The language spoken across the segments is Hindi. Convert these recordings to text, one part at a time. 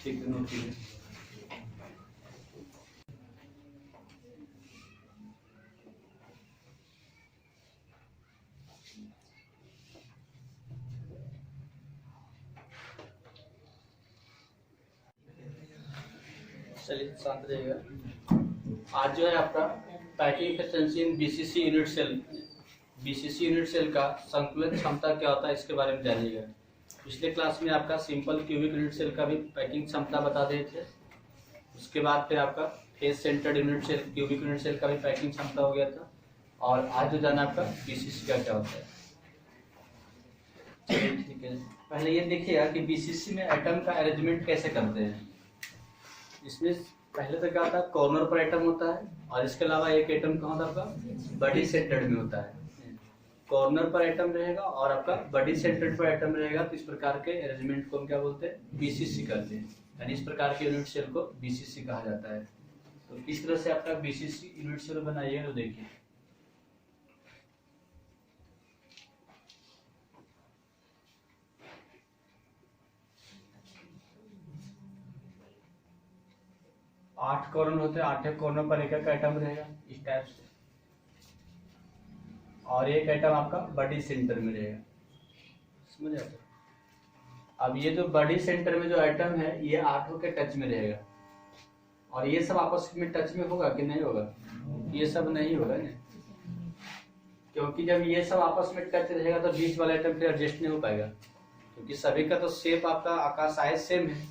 ठीक है, नोट कीजिए। चलिए शांत रहिएगा। आज जो है आपका packing efficiency in BCC unit cell, BCC unit cell का संकुलित क्षमता क्या होता है इसके बारे में जानिएगा। पिछले क्लास में आपका सिंपल क्यूबिक यूनिट सेल का भी पैकिंग क्षमता बता दिए थे। उसके बाद फिर आपका face centred unit cell, cubic unit cell का भी पैकिंग क्षमता हो गया था। और आज जो जाना आपका बीसीसी का क्या होता है। चलिए ठीक है, पहले ये देखिएगा कि बीसीसी में एटम का अरेंजमेंट कैसे करते हैं। इसमें पहले तो क्या होता है, कॉर्नर पर एटम होता है और इसके अलावा एक एटम कहाँ होता है आपका, बॉडी सेंटर्ड में होता है। कॉर्नर पर एटम रहेगा और आपका बॉडी सेंटर्ड पर एटम रहेगा। तो इस प्रकार के अरेंजमेंट को हम क्या बोलते हैं, बीसीसी कहते हैं। यानी इस प्रकार के यूनिट सेल को बीसीसी कहा जाता है। तो किस तरह से आपका बीसीसी यूनिट सेल बनाइएगा तो देखिए। आठ कॉर्नर होते हैं, 8 कॉर्नर पर एक एटम रहेगा इस टाइप से, और एक एटम आपका बॉडी सेंटर में रहेगा। समझ आते? अब ये जो बॉडी सेंटर में जो एटम है ये 8 के टच में रहेगा, और ये सब आपस में टच में होगा कि नहीं होगा? ये सब नहीं होगा ना, क्योंकि जब ये सब आपस में टच रहेगा तो बीच वाला एटम फिर एडजस्ट नहीं हो पाएगा, क्योंकि सभी का तो शेप आपका आकार साइज सेम है।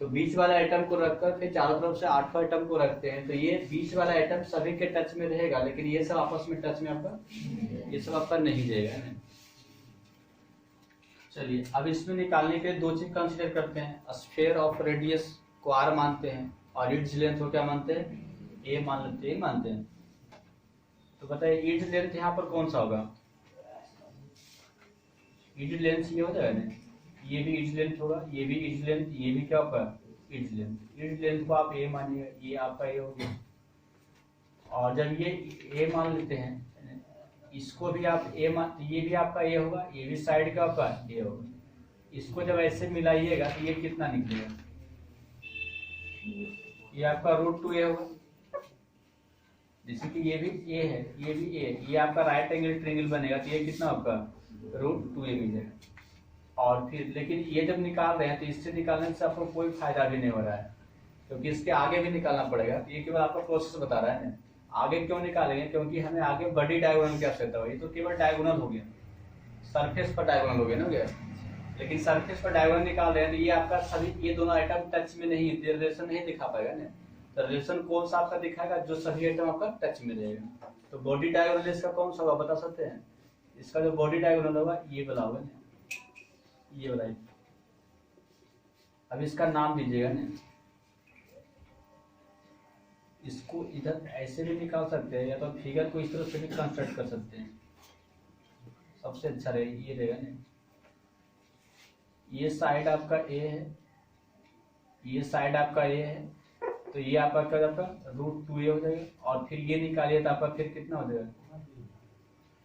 तो बीच वाला एटम को रखकर फिर चारों तरफ से 8 एटम को रखते हैं, तो ये बीच वाला एटम सभी के टच में रहेगा, लेकिन ये सब आपस में टच में आपका, ये सब आपका नहीं रहेगा। चलिए अब इसमें निकालने के लिए दो चीज कंसीडर करते हैं। स्फीयर ऑफ रेडियस को आर मानते हैं और ईड्स लेंथ को क्या मानते हैं, ए मान लेते हैं, मानते हैं। तो बताइए ईड्स लेंथ यहाँ पर कौन सा होगा? ईड लेंथ ये हो जाएगा ना, ये भी ईड लेंथ होगा, ये भी ईड लेंथ, ये भी क्या होगा, ईड लेंथ। ईड लेंथ को आप ए मानिएगा, ये आपका ए हो गया। और जब ये ए मान लेते हैं, इसको भी आप ए मान, ये भी आपका ए होगा, ये भी साइड का आपका ए होगा। इसको जब ऐसे मिलाइएगा तो ये कितना निकलेगा, ये आपका √2a होगा। जैसे कि ये भी ए है, ये भी ए, ये आपका राइट एंगल ट्रायंगल बनेगा, तो ये कितना आपका √2a मिलेगा। और फिर लेकिन ये जब निकाल रहे हैं तो इससे निकालने से आपको कोई फायदा भी नहीं हो रहा है, क्योंकि इसके आगे भी निकालना पड़ेगा। तो ये केवल आपका प्रोसेस बता रहा है ना। आगे क्यों निकालेंगे, क्योंकि हमें आगे बड़ी डायगोनल की आवश्यकता हुई। तो केवल डायगोनल हो गया, सरफेस पर डायगोनल हो गया ना गया, लेकिन सरफेस पर डायगोनल निकाल रहे हैं तो ये आपका सभी, ये दोनों आइटम टच में नहीं, रिलेशन नहीं दिखा पाएगा ना। तो रिलेशन कौन सा आपका दिखाएगा, जो सभी आइटम आपका टच में रहेगा। तो बॉडी डायगोनल इसका कौन सा होगा बता सकते हैं? इसका जो बॉडी डायगोनल होगा ये वाला होगा ना, ये वाला। अब इसका नाम दीजिएगा ना, इसको इधर ऐसे भी निकाल सकते हैं, या तो फिगर को इस तरह से भी कंस्ट्रक्ट कर सकते हैं, सबसे अच्छा रहेगा ये रहेगा ना। ये साइड आपका ए है, ये साइड आपका ए है, तो ये आपका क्या आपका √2a हो जाएगा। और फिर ये निकालिए तो आपका फिर कितना हो जाएगा,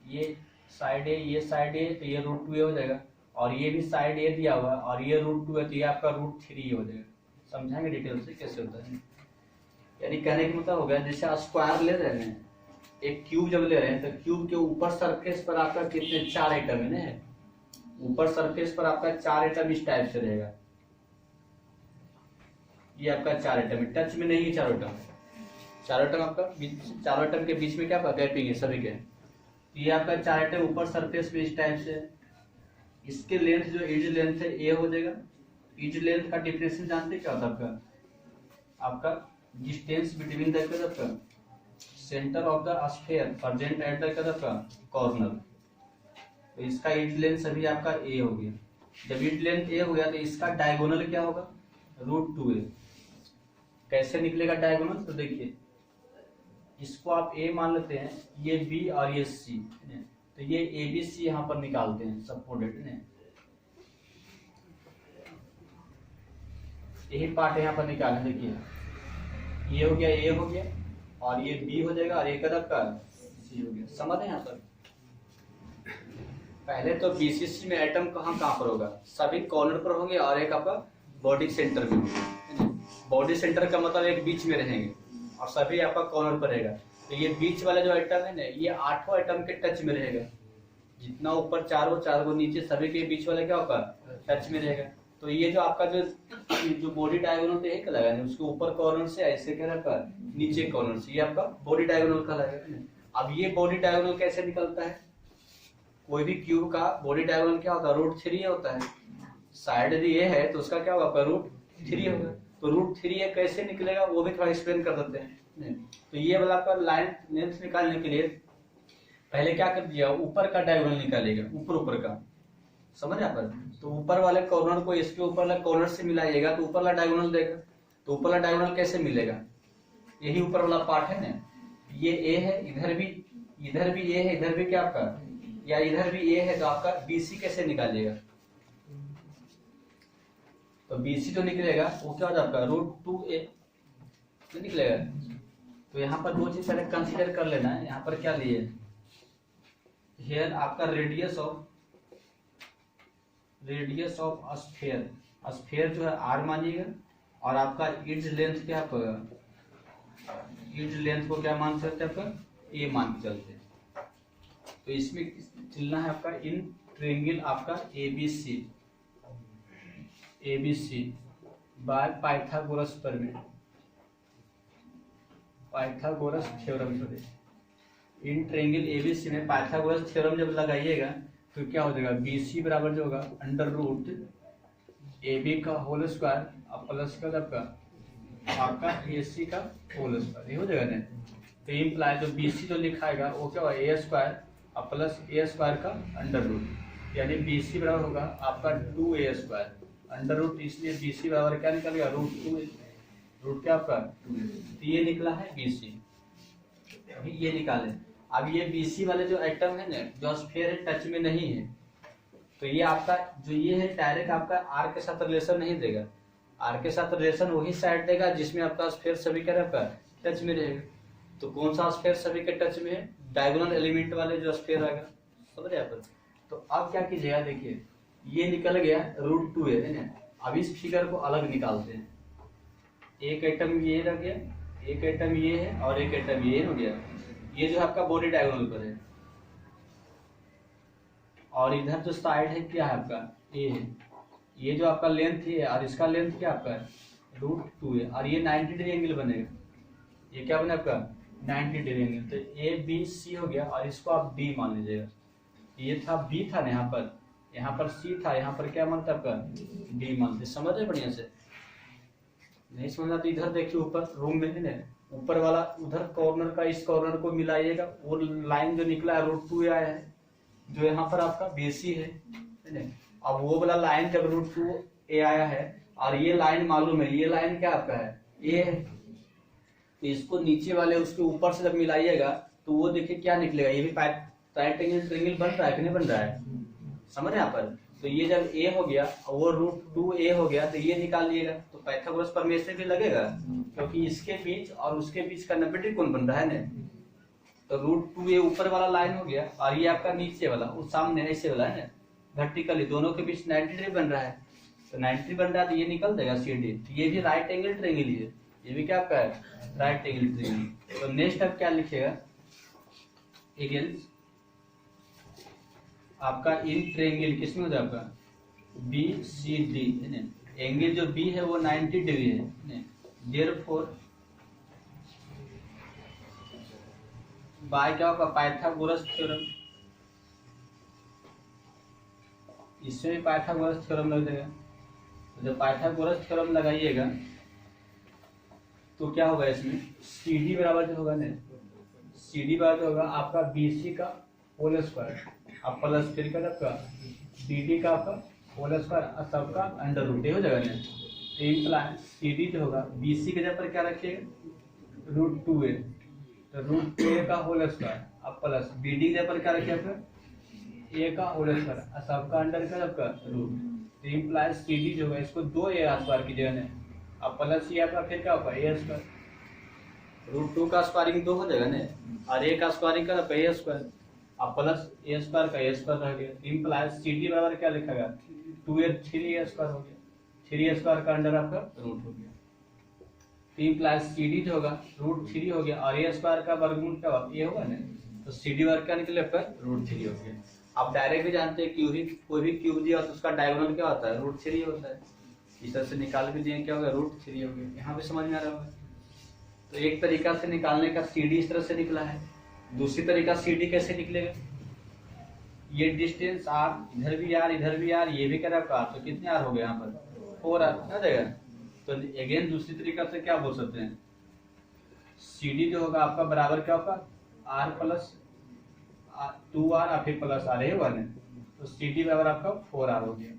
ये साइड ए, ये साइड ए, तो ये √2a हो जाएगा। और ये भी साइड ए दिया हुआ और ये √2 है, तो ये आपका √3 हो जाएगा। समझाएंगे डिटेल से कैसे होता है। यानी कहने का मतलब हो गया, जैसे आप स्क्वायर ले रहे हैं, एक क्यूब जब ले रहे हैं तो क्यूब के ऊपर सरफेस पर आपका कितने 4 आइटम है ना, ऊपर सरफेस पर आपका 4 आइटम इस टाइप से रहेगा। ये आपका 4 आइटम है, टच में नहीं है 4 आइटम, 4 आइटम आपका 4 आइटम के बीच में क्या गैपिंग है सभी के। ये आपका 4 आइटम ऊपर सरफेस में इस टाइप से। इसके लेंथ जो ईड लेंथ है ए हो जाएगा। ईड लेंथ का डिफरेंशियल जानते क्या होता है आपका distance between the centre of the sphere present at the corner. तो इसका ईड लेंथ सभी आपका ए हो गया। जब ईड लेंथ ए हो गया तो इसका डायगोनल क्या होगा, √2a। कैसे निकलेगा डायगोनल, तो देखिए इसको आप ए मान लेते हैं, ये बी और ये सी, तो ये ए बी सी यहाँ पर निकालते हैं सपोर्टेड ने। यही पार्ट यहाँ पर निकालें। देखिए ये हो गया, ए हो गया, और ये बी हो जाएगा, और एक अदब का सी हो गया। समझ है यहाँ पर? पहले तो बीसीसी में एटम कहाँ कहाँ पर होगा, सभी कॉर्नर पर होंगे और एक आपका बॉडी सेंटर में। बॉडी सेंटर का मतलब एक बीच में रहेंगे और सभी आपका कॉर्नर पर रहेगा। तो ये बीच वाला जो आइटम है ना, ये 8 आइटम के टच में रहेगा। जितना ऊपर 4 नीचे सभी के बीच वाला क्या होगा, टच में रहेगा। तो ये जो आपका जो बॉडी डायगोनल पे एक लगाना, उसके ऊपर कॉर्नर से ऐसे क्या रहेगा, नीचे कॉर्नर से, ये आपका बॉडी डायगोनल का लगेगा। अब ये बॉडी डायगोनल कैसे निकलता है, कोई भी क्यूब का बॉडी डायगोनल क्या होता है, √3 होता है। साइड यदि ये है तो उसका क्या होगा, √3 होगा। तो √3 कैसे निकलेगा वो भी थोड़ा एक्सप्लेन कर देते हैं। तो ये वाला आपका लाइन लेंथ निकालने के लिए पहले क्या कर दिया, ऊपर का डायगोनल निकालेगा, ऊपर का, समझ आप। तो ऊपर वाले कॉर्नर को इसके ऊपर वाले कॉर्नर से मिलाइएगा तो ऊपर वाला डायगोनल देगा। तो ऊपर वाला डायगोनल कैसे मिलेगा, यही ऊपर वाला पार्ट है ना, ये ए है, इधर भी ए है, इधर भी क्या आपका, या इधर भी ए है, तो आपका BC कैसे निकालिएगा। तो BC जो निकलेगा वो क्या होगा आपका √2a निकलेगा। तो यहाँ पर दो चीज पहले कंसीडर कर लेना है। यहाँ पर क्या लिए, हियर आपका रेडियस ऑफ स्फीयर जो है r मानिएगा, और आपका इड्ज लेंथ क्या होगा, इड्ज लेंथ को क्या मान सकते हैं, आपका a मान के चलते हैं। तो इसमें चलना है आपका इन ट्रायंगल आपका ABC बाय पाइथागोरस प्रमेय, Pythagoras theorem. In triangle ABC में पाइथागोरस थ्योरम जब लगाइएगा तो क्या हो जाएगा, BC बराबर जो होगा √AB का होल स्क्वायर प्लस का आपका AC का होल स्क्वायर, ये हो जाएगा ना। तो इम्प्लाई जो BC जो लिखाएगा वो क्या होगा, A square plus A square का √, यानी BC बराबर होगा आपका 2A स्क्वायर √, इसलिए BC बराबर क्या निकल गया, √2, रूट क्या आपका 2। तो ये निकला है BC। अभी ये निकाले। अब ये BC वाले जो एटम है ना, जो स्फीयर है टच में नहीं है, तो ये आपका जो ये है डायरेक्ट आपका R के साथ रिलेशन नहीं देगा। R के साथ रिलेशन वही साइड देगा जिसमें आपका स्फीयर सभी का टच में रहेगा। तो कौन सा स्फीयर सभी के टच में है, डायगोनल एलिमेंट वाले जो स्फीयर आएगा, समझ रहे आप। तो अब क्या कीजिएगा, देखिए ये निकल गया √2 है ना। अब इस फिगर को अलग निकालते हैं। एक आइटम ये रह गया, एक आइटम ये है और एक आइटम ये हो गया। ये जो आपका बॉडी डायगोनल पर है, और इधर जो साइड है क्या है आपका ए है। ये जो आपका लेंथ है और इसका लेंथ क्या आपका है √2 है, और ये 90 डिग्री एंगल बनेगा। ये क्या बने आपका 90 डिग्री एंगल। तो ABC हो गया, और इसको आप D मान लीजिएगा। ये था B था ना, यहाँ पर C था, यहाँ पर क्या मानता आपका D मानते। समझ रहे बढ़िया से, नहीं समझना तो इधर देखिए ऊपर रूम में है ना, ऊपर वाला उधर कॉर्नर का इस कॉर्नर को मिलाइएगा, वो लाइन जो निकला है √2 आया है, जो यहाँ पर आपका BC है ना। अब वो वाला लाइन जब √2a आया है, और ये लाइन मालूम है, ये लाइन क्या आपका है A है, तो इसको नीचे वाले उसके ऊपर से जब मिलाइएगा तो वो देखिए क्या निकलेगा, ये भी राइट एंगल ट्रायंगल बन रहा है कि नहीं बन रहा है, समझ रहे यहाँ पर। तो ये जब A हो गया और वो √2a हो गया, तो ये निकाल लिएगा। तो पाइथागोरस प्रमेय से भी लगेगा, क्योंकि इसके बीच और उसके बीच का 90 डिग्री कोण बन रहा है ना। तो √2a ऊपर वाला लाइन हो गया, और ये आपका नीचे वाला वो सामने ऐसे वाला है ना, वर्टिकली दोनों के बीच 90 डिग्री बन रहा है। तो 90 बन रहा है तो ये निकल देगा CD। तो ये भी राइट एंगल ट्रायंगल ही है, ये भी क्या आपका है राइट एंगल ट्रायंगल। तो नेक्स्ट अब क्या लिखेगा, एंगल्स आपका इन ट्रायंगल किसमें होता है आपका BCD है ना। एंगल जो B है वो 90 डिग्री है, देयरफॉर बाय क्या होगा पाइथागोरस थ्योरम, इसमें भी पाइथागोरस थ्योरम लग जाएगा। तो जब पाइथागोरस थ्योरम लगाइएगा तो क्या होगा, इसमें CD बराबर जो होगा ना, CD बराबर जो होगा आपका BC का होल स्क्वायर अब प्लस फिर का आपका BD का आपका होल स्क्वायर सबका √, हो जाएगा ना। तो इम्प्लाई CD जो होगा BC के जगह पर क्या रखिएगा √2a, तो √2a का होल स्क्वायर अब प्लस BD के जगह पर क्या रखिए आपका A का होल स्क्वायर सबका अंडर का आपका √। तो इम्प्लाई CD जो होगा इसको 2a स्क्वायर की जगह अब प्लस ये आपका फिर क्या होगा A स्क्वायर, √2 का स्क्वायरिंग 2 हो जाएगा ना, और A का स्क्वायरिंग का A स्क्वायर अब प्लस A स्क्वायर का A स्क्वायर रह गया। इम्प्लाई CD बराबर क्या लिखा गया 2a 3a स्क्वायर हो गया। 3 स्क्वायर का अंडर आपका रूट हो गया, 3 प्लस सी डी जो होगा रूट 3 हो गया, और ए स्क्वायर का वर्गमूल क्या होगा, ये होगा ना, तो सी डी वर्ग क्या निकले आपका रूट 3 हो गया। आप डायरेक्ट भी जानते हैं क्यूब, कोई भी क्यूब दिया तो उसका डायगोनल क्या होता है, रूट 3 होता है। इस तरह से निकाल भी दिए, क्या होगा, रूट 3 हो गया। यहाँ पे समझ में आ रहा होगा। तो एक तरीका से निकालने का सी डी इस तरह से निकला है, दूसरी तरीका सी डी कैसे निकलेगा, ये डिस्टेंस आर, इधर भी आर, इधर भी आर, ये भी कह रहा है, तो कितने आर हो गए यहाँ पर 4 आर आ जाएगा। तो अगेन दूसरी तरीका से क्या बोल सकते हैं, सी डी जो होगा आपका बराबर क्या होगा, आर प्लस 2r और फिर प्लस आर है 1 है, तो सी डी बराबर आपका 4r हो गया।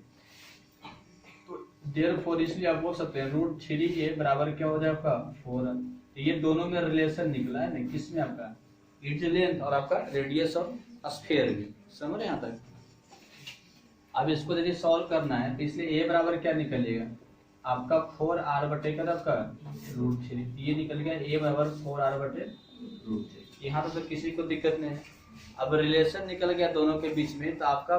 तो देयरफॉर इसलिए आप बोल सकते हैं रूट 3a बराबर क्या हो जाए आपका 4r। तो ये दोनों में रिलेशन निकला है ना, किसमें आपका इट्स लेंथ और आपका रेडियस ऑफ स्फीयर भी, समझ यहाँ तक। अब इसको यदि सॉल्व करना है तो इसलिए a बराबर क्या निकलेगा आपका 4r बटे का आपका रूट 3, ये निकल गया a बराबर 4r बटे रूट 3। यहाँ तो किसी को दिक्कत नहीं है। अब रिलेशन निकल गया दोनों के बीच में, तो आपका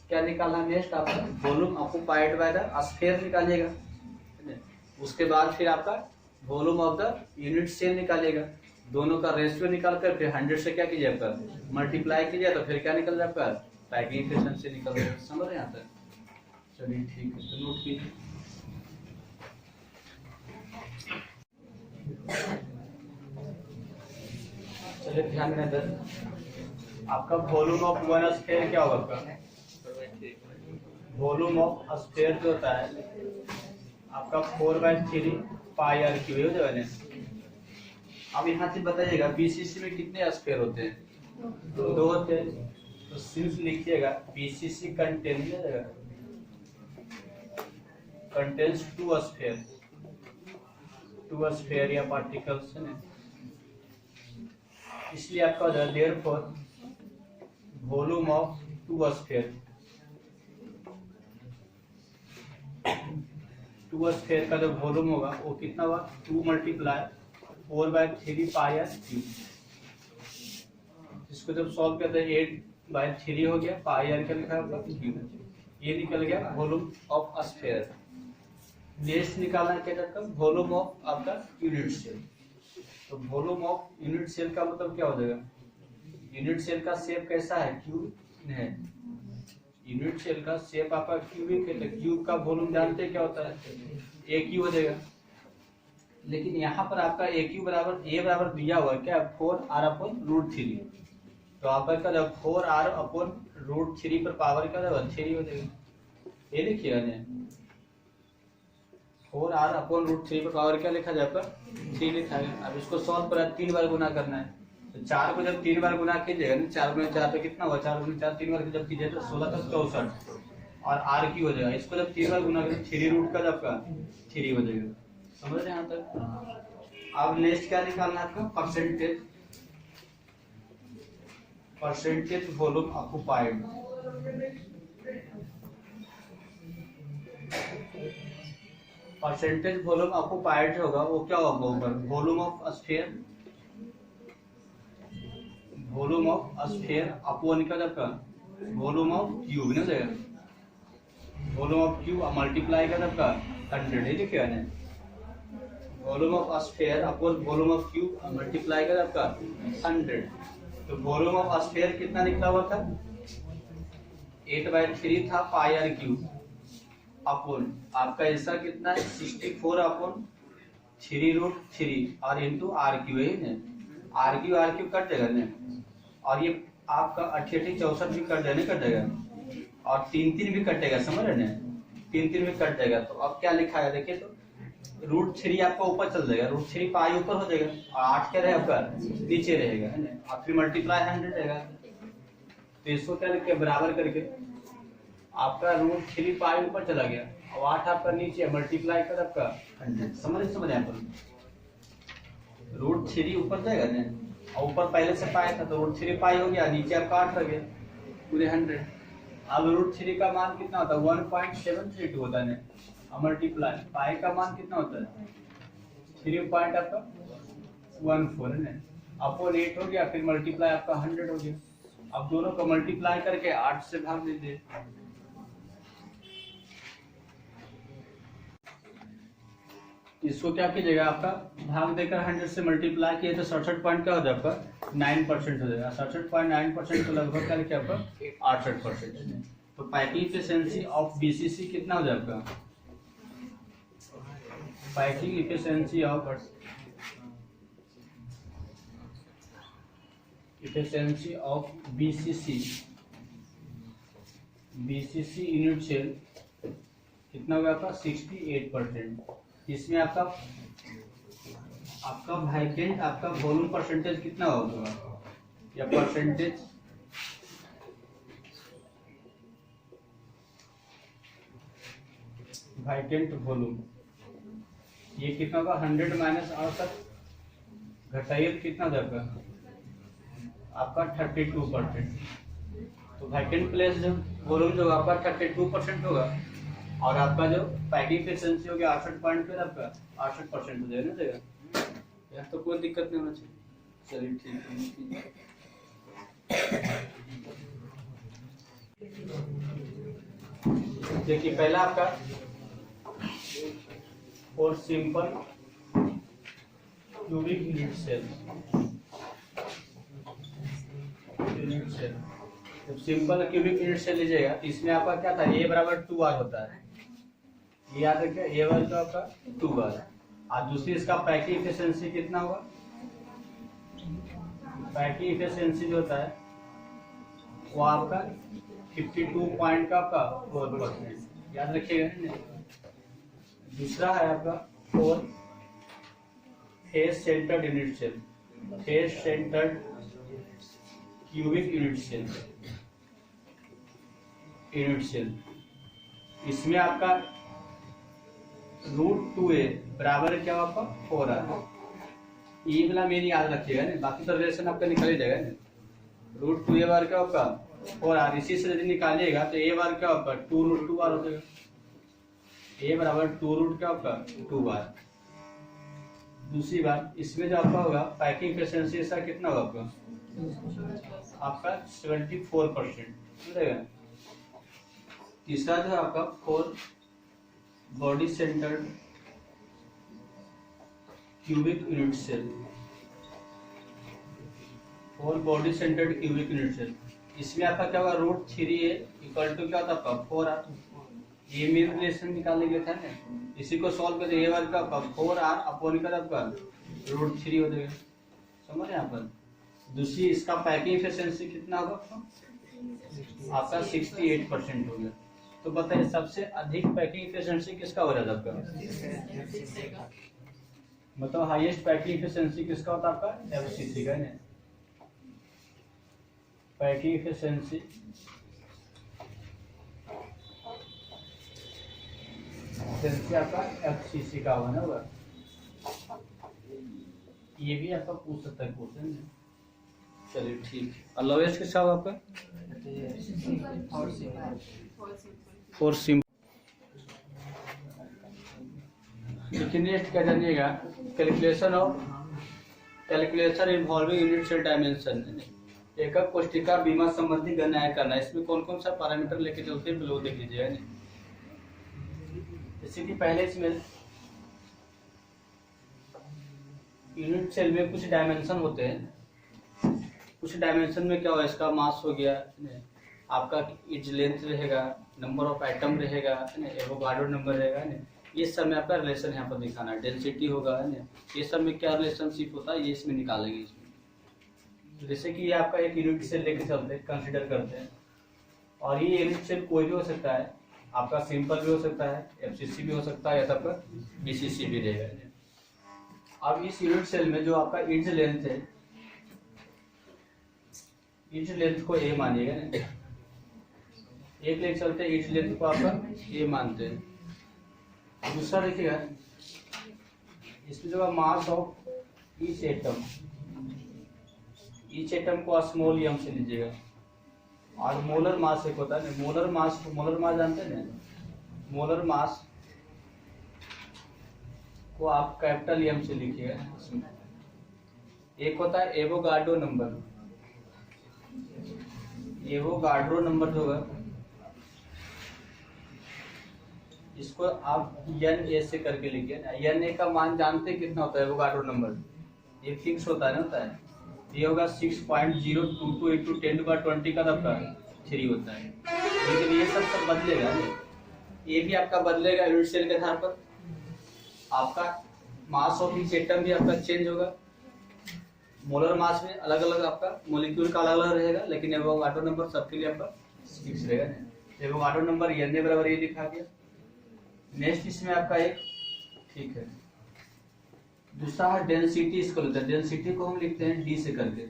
क्या निकालना, नेक्स्ट आपका volume occupied by the sphere निकालिएगा। उसके बाद फिर आपका volume of the unit cell निकालिएगा। दोनों का रेशियो निकाल कर फिर 100 से क्या कीजिए आपका मल्टीप्लाई कीजिए, तो फिर क्या निकल जाए आपका पैकिंग इक्वेशन से निकल जाएगा। समझ रहे हैं यहाँ तक। चलिए ठीक है, तो नोट कीजिए। चलिए ध्यान में इधर आपका वॉल्यूम ऑफ वन स्फीयर क्या होगा आपका, वॉल्यूम ऑफ स्फीयर जो होता है आपका 4/3 पाई आर क्यू हो जाएगा। अब यहाँ से बताइएगा बीसीसी में कितने स्फीयर होते हैं, 2 होते हैं। तो सिर्फ लिखिएगा बीसीसी कंटेन्स 2 स्फीयर, 2 स्फीयर या पार्टिकल्स है ना, इसलिए आपका हो जाएगा therefore volume of 2 sphere, 2 sphere का जो वॉल्यूम होगा वो कितना हुआ 2 × 4/3 पाई आर क्यूब। इसको जब सॉल्व करते हैं 8/3 हो गया, पाई आर क्या लिखा है क्यूब, ये निकल गया वॉल्यूम ऑफ स्फीयर। नेक्स्ट निकालना क्या जाता है वॉल्यूम ऑफ आपका यूनिट सेल। तो वॉल्यूम ऑफ यूनिट सेल का मतलब क्या हो जाएगा, यूनिट सेल का शेप कैसा है, क्यूब है। यूनिट सेल का शेप आपका क्यूबिक है, तो क्यूब का वॉल्यूम जानते हैं क्या होता है, ए क्यू हो जाएगा। लेकिन यहाँ पर आपका ए क्यू बराबर ए बराबर दिया हुआ है क्या 4r अपॉन रूट 3, तो आपका क्या 4r अपॉन रूट 3 पर पावर क्या होगा 3 हो जाएगा। ये लिखिएगा ना 4r अपॉन रूट 3 पर पावर क्या लिखा जाएगा 3 लिखा है। अब इसको सॉल्व करा 3 बार गुना करना है, तो 4 को जब 3 बार गुना कीजिएगा ना 4 × 4 तो कितना हुआ 4 × 4 3 बार जब कीजिए तो 16 तक 64 और r क्यू हो जाएगा। इसको जब 3 बार गुना करें 3 रूट का आपका 3 हो जाएगा। समझ रहे हैं यहाँ तक। अब नेक्स्ट क्या निकालना है आपका percentage volume occupied. Percentage volume occupied होगा वो क्या होगा ऊपर volume of sphere, volume of sphere upon का आपका वॉल्यूम ऑफ क्यूब ना जाएगा, वॉल्यूम ऑफ क्यूब मल्टीप्लाई का आपका 100 है लिखिएगा ना, volume of sphere upon volume of cube multiply का आपका 100। तो वॉल्यूम ऑफ स्फीयर कितना निकला हुआ था 8/3 था पाई आर क्यूब अपॉन आपका ऐसा कितना है 64 अपॉन 3√3 और इंटू आर क्यू है, आर क्यू कट जाएगा ना, और ये आपका 88 64 भी कट जाएगा और 3 भी कटेगा। समझ रहे ना 3 भी कट जाएगा। तो अब क्या लिखा है देखिए, तो √3 आपका ऊपर चल जाएगा, √3 पाई ऊपर हो जाएगा और 8 क्या रहेगा आपका नीचे रहेगा है ना, और फिर मल्टीप्लाई 100 रहेगा। तो इसको क्या लिखे बराबर करके आपका √3 पाई ऊपर चला गया और 8 आपका नीचे मल्टीप्लाई कर आपका 100। समझ यहाँ पर √3 ऊपर जाएगा ना, और ऊपर पहले से पाया था तो √3 पाई हो गया, नीचे आपका 8 रह गया पूरे 100। अब √3 का मान कितना होता है 1.732 होता है, और मल्टीप्लाई पाई का मान कितना होता है 3 पॉइंट आपका 14 है ना, अपॉन 8 हो गया, फिर मल्टीप्लाई आपका 100 हो गया। अब दोनों को मल्टीप्लाई करके 8 से भाग दीजिए, इसको क्या कीजिएगा, आपका भाग देकर 100 से मल्टीप्लाई किए तो 67 पॉइंट क्या हो जाएगा आपका 9% हो जाएगा। 67.9% तो लगभग क्या लिखा आपका 68%। तो पैकिंग एफिशिएंसी ऑफ बीसीसी कितना हो जाएगा, packing efficiency of BCC unit cell कितना होगा आपका 68%। इसमें आपका वैकेंट आपका वॉल्यूम परसेंटेज कितना होगा, या परसेंटेज वैकेंट वॉल्यूम ये कितना होगा 100 माइनस 68 घटाइए तो कितना होगा आपका 32%। तो वैकेंट प्लेस जो वॉल्यूम जो आपका 32% होगा और आपका जो पैकिंग एफिशिएंसी हो गया 68 पॉइंट पे आपका 68% हो जाएगा ना देगा यार, तो कोई दिक्कत नहीं होना चाहिए। चलिए ठीक है। देखिए पहला आपका और सिंपल क्यूबिक यूनिट सेल जब सिंपल क्यूबिक यूनिट सेल लीजिएगा तो इसमें आपका क्या था a बराबर 2r होता है, ये याद रखिए a बराबर तो आपका 2r। और दूसरी इसका पैकिंग एफिशिएंसी कितना होगा, पैकिंग एफिशिएंसी जो होता है वो आपका 52.4%, याद रखिएगा। दूसरा है आपका four face centred unit cell, face centred cubic unit cell. इसमें आपका √2a बराबर क्या होगा आपका 4r। ये वाला मेरी याद रखिएगा ना, बाकी तो रिलेशन आपका निकल ही जाएगा ना। √2a बार क्या होगा 4r, इसी से यदि निकालिएगा तो a बार क्या होगा 2√2r हो जाएगा। a बराबर 2 क्या होगा 2r। दूसरी बात इसमें जो आपका होगा पैकिंग एफिशिएंसी इसका कितना होगा आपका 74% हो जाएगा। तीसरा जो है आपका four body centred cubic unit cell, four body centred cubic unit cell. इसमें आपका क्या होगा √3a इक्वल टू क्या होता है आपका 4r। ये मेन रिलेशन निकालने के था ना, इसी को सॉल्व करते ये वाला का 4r अपॉन कर आपका √3 हो जाएगा, समझ यहाँ पर। दूसरी इसका पैकिंग एफिशिएंसी कितना होगा आपका 68% हो गया। तो बताइए सबसे अधिक पैकिंग एफिशिएंसी किसका हो रहा है आपका, मतलब हाईएस्ट पैकिंग एफिशिएंसी किसका होता है आपका एफसीसी का है। पैकिंग एफिशिएंसी आपका एफसीसी का होगा ना होगा। ये भी आपका पूछ सकता है क्वेश्चन। चलिए ठीक है। और लोएस्ट किसका होगा आपका फॉर सिंपल। लेकिन नेक्स्ट क्या जानिएगा calculation involving unit cell dimension. एकक कोष्ठिका बीमा संबंधी गणना करना, इसमें कौन कौन सा पैरामीटर लेके चलते हैं बिलो देख लीजिएगा। जैसे कि पहले इसमें यूनिट सेल में कुछ डायमेंशन होते हैं, कुछ डायमेंशन में क्या हो इसका मास हो गया आपका, इज लेंथ रहेगा, नंबर ऑफ आइटम रहेगा, एवोगाड्रो नंबर रहेगा ना, ये सब में आपका रिलेशन यहाँ पर दिखाना है। डेंसिटी होगा है ना, ये सब में क्या रिलेशनशिप होता है ये इसमें निकालेंगे। इसमें जैसे कि ये आपका एक यूनिट सेल लेके चलते हैं कंसिडर करते हैं, और ये यूनिट सेल कोई भी हो सकता है, आपका सिंपल भी हो सकता है, एफसीसी भी हो सकता है, या तब बीसीसी भी रहेगा। अब इस यूनिट सेल में जो आपका इज लेंथ है, इज लेंथ को ए मानिएगा ना, एक लेके चलते हैं इज लेंथ को आपका ए मानते हैं। दूसरा देखिएगा इसमें जो मास ऑफ ईच एटम को स्मॉल एम से लीजिएगा, और मोलर मास एक होता है ना, मोलर मास जानते हैं ना, मोलर मास को आप कैपिटल एम से लिखिएगा। एक होता है एवोगाड्रो नंबर, एवोगाड्रो नंबर जो है इसको आप एन ए से करके लिखिए ना। एन ए का मान जानते हैं कितना होता है, एवोगाड्रो नंबर ये फिक्स होता है ना, होता है ये होगा 6.022 इंटू 10⁻20 का आपका 3 होता है। लेकिन ये सब बदलेगा नहीं, ये भी आपका बदलेगा यूनिट सेल के आधार पर। आपका मास ऑफ ईच एटम भी आपका चेंज होगा, मोलर मास में अलग अलग आपका मॉलिक्यूल का अलग अलग रहेगा, लेकिन एवोगाड्रो नंबर सबके लिए आपका फिक्स रहेगा। एवोगाड्रो नंबर एन ए बराबर ये लिखा गया। नेक्स्ट इसमें आपका एक ठीक है, दूसरा है डेंसिटी। इसको लेते हैं, डेंसिटी को हम लिखते हैं डी से करके,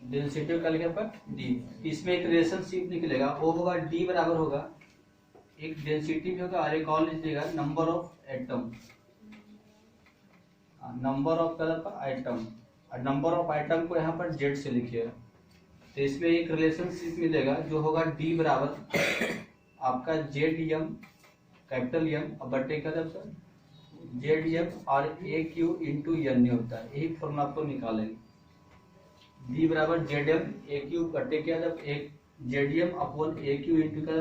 डेंसिटी का लिखा आपका डी। इसमें एक रिलेशनशिप निकलेगा, वो होगा डी बराबर होगा, एक डेंसिटी भी होगा और एक और लिखिएगा number of atom, number of colour का आइटम, और नंबर ऑफ आइटम को यहाँ पर जेड से लिखिएगा। तो इसमें एक रिलेशनशिप मिलेगा जो होगा डी बराबर आपका जेड एम, कैपिटल एम और बटे का सर जेड एम और ए क्यू इंटू एन होता है। यही फॉर्मूला आपको निकालेंगे, डी बराबर जेड एम ए क्यू बटे क्या जब एक जेड एम अपॉन ए क्यू इंटू का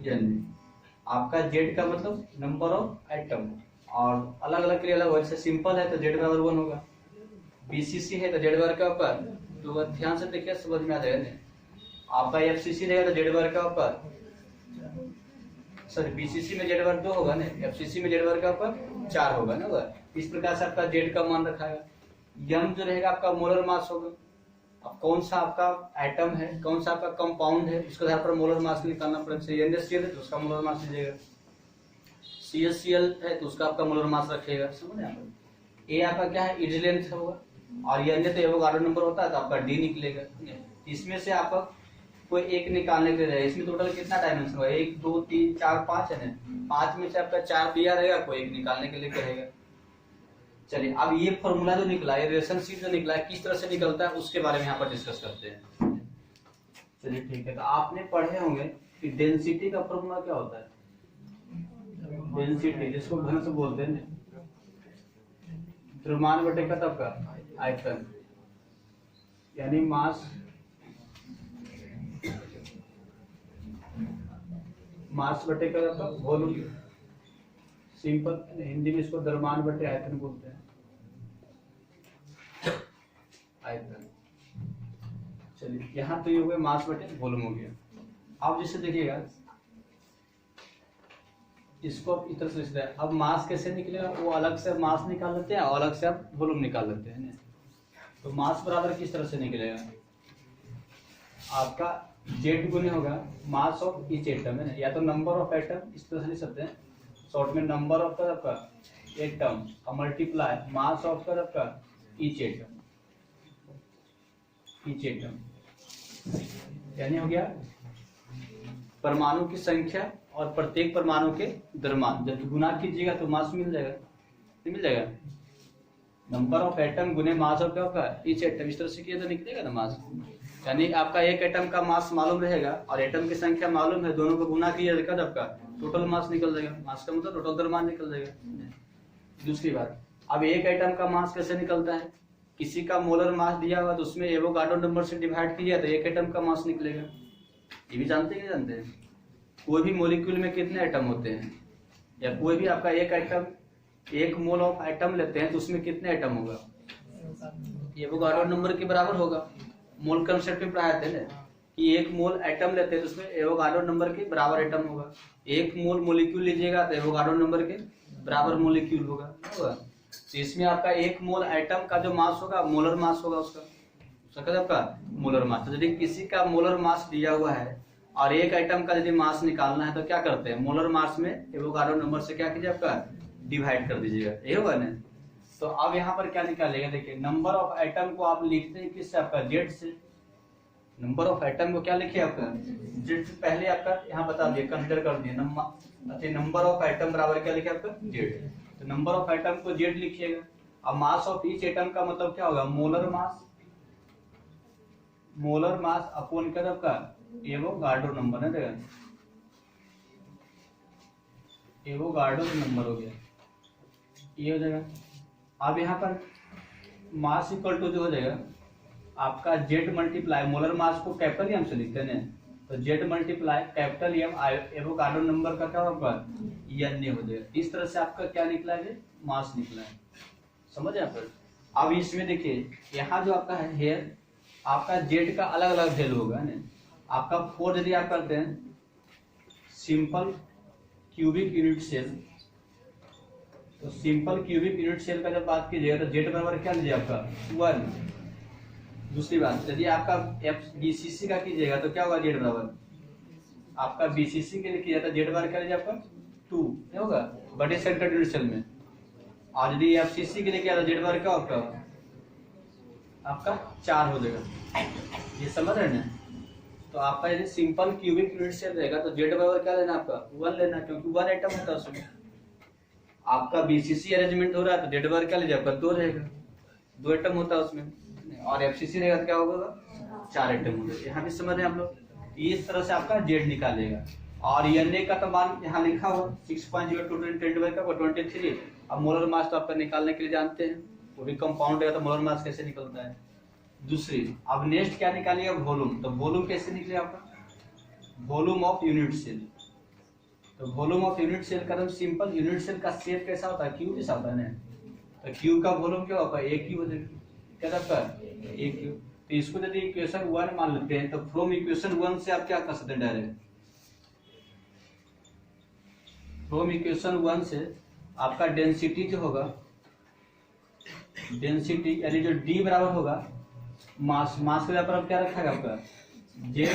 एन। आपका जेड का मतलब नंबर ऑफ आइटम, और अलग अलग के लिए अलग हो, जैसे सिंपल है तो जेड बराबर 1 होगा, बीसीसी है तो जेड बराबर का ऊपर, तो ध्यान से देखिए समझ में आ जाएगा। आपका एफसीसी रहेगा तो जेड बराबर का ऊपर, सर बीसीसी में जेड बराबर 2 होगा ना, एफसीसी में जेड बराबर का ऊपर 4 होगा ना। इस प्रकार से आपका जेड का मान रखा है। यम जो रहेगा आपका मोलर मास होगा, अब कौन सा आपका आइटम है, कौन सा आपका कंपाउंड है, उसके आधार पर मोलर मास निकालना पड़ेगा। NaCl है तो उसका मोलर मास लीजिएगा, CaCl है तो उसका आपका मोलर मास रखेगा, समझ आप। ए आपका क्या है, इज लेंथ होगा, और एन तो एवोगाड्रो नंबर होता है तो आपका डी निकलेगा। इसमें से आपका कोई एक निकालने के लिए रहेगा। इसमें टोटल कितना डायमेंशन होगा, 1 2 3 4 5 है ना, 5 में से आपका 4 दिया रहेगा, कोई एक निकालने के लिए कहेगा। चलिए अब ये फॉर्मूला जो निकला है, रिलेशनशिप जो निकला है, किस तरह से निकलता है उसके बारे में यहाँ पर डिस्कस करते हैं। चलिए ठीक है, तो आपने पढ़े होंगे कि डेंसिटी का फॉर्मूला क्या होता है। डेंसिटी जिसको घन से बोलते हैं, द्रव्यमान बटे का तब का आयतन, यानी मास, मास बटे का तब का वॉल्यूम। सिंपल हिंदी में इसको द्रव्यमान बटे आयतन बोलते हैं, आयतन। चलिए यहाँ तो ये हो गया मास बटे वॉल्यूम हो गया। अब जैसे देखिएगा इसको इस तरह से लिखते हैं। अब मास कैसे निकलेगा, वो अलग से मास निकाल लेते हैं और अलग से आप वॉल्यूम निकाल लेते हैं ना। तो मास बराबर किस तरह से निकलेगा, आपका जेड गुने होगा मास ऑफ ईच एटम है ना, या तो नंबर ऑफ एटम इस तरह से लिख सकते हैं, शॉर्ट में नंबर ऑफ का आपका एटम और मल्टीप्लाई मास ऑफ का आपका ईच एटम, ईच एटम यानी हो गया परमाणु की संख्या और प्रत्येक परमाणु के द्रव्यमान। जब गुना कीजिएगा तो मास मिल जाएगा, मिल जाएगा। नंबर ऑफ एटम गुने मास ऑफ का ईच एटम, इस तरह से किया तो निकलेगा ना मास। यानी आपका एक एटम का मास मालूम रहेगा और एटम की संख्या मालूम है, दोनों को गुना किया आपका टोटल मास निकल जाएगा। मास का मतलब टोटल द्रव्यमान निकल जाएगा। दूसरी बात, अब एक एटम का मास कैसे निकलता है, किसी का मोलर मास दिया हुआ तो उसमें एवोगाड्रो नंबर से डिवाइड किया तो एक एटम का मास निकलेगा। ये भी जानते हैं, जानते हैं कोई भी मॉलिक्यूल में कितने एटम होते हैं, या कोई भी आपका एक एटम, एक मोल ऑफ एटम लेते हैं तो उसमें कितने एटम होगा, एवोगाड्रो नंबर के बराबर होगा। मोल कंसेप्ट में पढ़ाए थे ना कि एक मोल एटम लेते हैं तो उसमें एवोगाड्रो नंबर के बराबर एटम होगा। एक मोल मॉलिक्यूल लीजिएगा तो एवोगाड्रो नंबर के बराबर मॉलिक्यूल होगा। तो इसमें आपका एक मोल एटम का जो मास होगा मोलर मास होगा, उसका आपका मोलर मास। तो यदि किसी का मोलर मास दिया हुआ है और एक एटम का यदि मास निकालना है तो क्या करते हैं, मोलर मास में एवोगाड्रो नंबर से क्या कीजिए आपका डिवाइड कर दीजिएगा, ये होगा ना। तो अब यहाँ पर क्या निकालेगा, देखिए नंबर ऑफ एटम को आप लिखते हैं किससे, आपका जेड से। नंबर ऑफ एटम को क्या लिखिए आपका जेड से। पहले आपका यहाँ बता दिए, कंसिडर कर दिए नंबर ऑफ एटम बराबर क्या लिखे आपका जेड। तो नंबर ऑफ एटम को जेड लिखिएगा। अब मास ऑफ ईच एटम का मतलब क्या होगा, molar mass, molar mass upon क्या आपका एवोगाड्रो नंबर है, एवोगाड्रो नंबर हो गया, ये हो जाएगा। अब यहाँ पर मास इक्वल टू जो हो जाएगा आपका जेड मल्टीप्लाई मोलर मास को कैपिटल एम से लिखते हैं, तो Z multiply capital M Avogadro number का क्या होगा, एन हो जाएगा। इस तरह से आपका क्या निकला है, मास निकला है। समझ आप? अब इसमें देखिए यहाँ जो आपका है हेयर, आपका जेड का अलग अलग वैल्यू होगा ना। आपका 4 यदि आप करते हैं सिंपल क्यूबिक यूनिट सेल, तो सिंपल क्यूबिक यूनिट सेल का जब बात कीजिएगा तो जेड बराबर क्या लीजिए आपका 1। दूसरी बात यदि आपका बीसीसी का कीजिएगा तो क्या होगा, जेड बराबर आपका बीसीसी के लिए किया था जेड बराबर क्या लीजिए आपका 2 होगा बड़े सेंटर यूनिट सेल में। और यदि एफसीसी के लिए किया था जेड बराबर क्या होगा आपका 4 हो जाएगा। ये समझ रहे ना? तो आपका यदि सिंपल क्यूबिक यूनिट सेल रहेगा तो जेड बराबर क्या लेना आपका 1 लेना, क्योंकि 1 आइटम होता है उसमें। आपका बीसीसी अरेंजमेंट हो रहा है तो जेड बराबर क्या लीजिए आपका 2 रहेगा, 2 आइटम होता है उसमें। और एफसीसी रहेगा तो क्या होगा 4 आइटम होगा। यहाँ भी समझ रहे हैं आप लोग? इस तरह से आपका जेड निकालेगा। और एनए का तो मान यहाँ लिखा हुआ 6.02 का 23। अब मोलर मास तो आपका निकालने के लिए जानते हैं, वो भी कंपाउंड है तो मोलर मास कैसे निकलता है। दूसरी अब नेक्स्ट क्या निकालिएगा, वॉल्यूम। तो वॉल्यूम कैसे निकले आपका, वॉल्यूम ऑफ यूनिट सेल। तो वॉल्यूम ऑफ यूनिट सेल का सिंपल यूनिट सेल का शेप कैसा होता है, क्यूब जैसा होता है ना। तो क्यूब का वॉल्यूम क्या होगा, ए क्यूब हो जाएगा, क्या होता है ए क्यूब। तो इसको यदि इक्वेशन 1 मान लेते हैं तो फ्रॉम इक्वेशन 1 से आप क्या कर सकते हैं, डायरेक्ट फ्रॉम इक्वेशन 1 से आपका डेंसिटी जो होगा, डेंसिटी यानी जो डी बराबर होगा मास, मास के बराबर क्या रखा है आपका जेड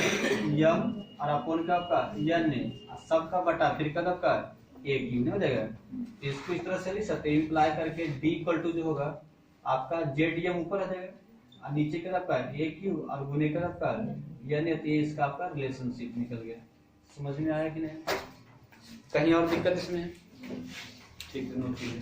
एम और अपन का आपका एन सब का बटा फिर का आपका ए क्यू नहीं हो जाएगा। इसको इस तरह से लिख सकते हैं, इंप्लाई करके डी इक्वल टू जो होगा आपका जेड एम ऊपर आ जाएगा और नीचे का आपका ए क्यू और गुने का आपका एन, इसका आपका रिलेशनशिप निकल गया। समझ में आया कि नहीं? कहीं और दिक्कत इसमें? ठीक है, नोट कीजिए।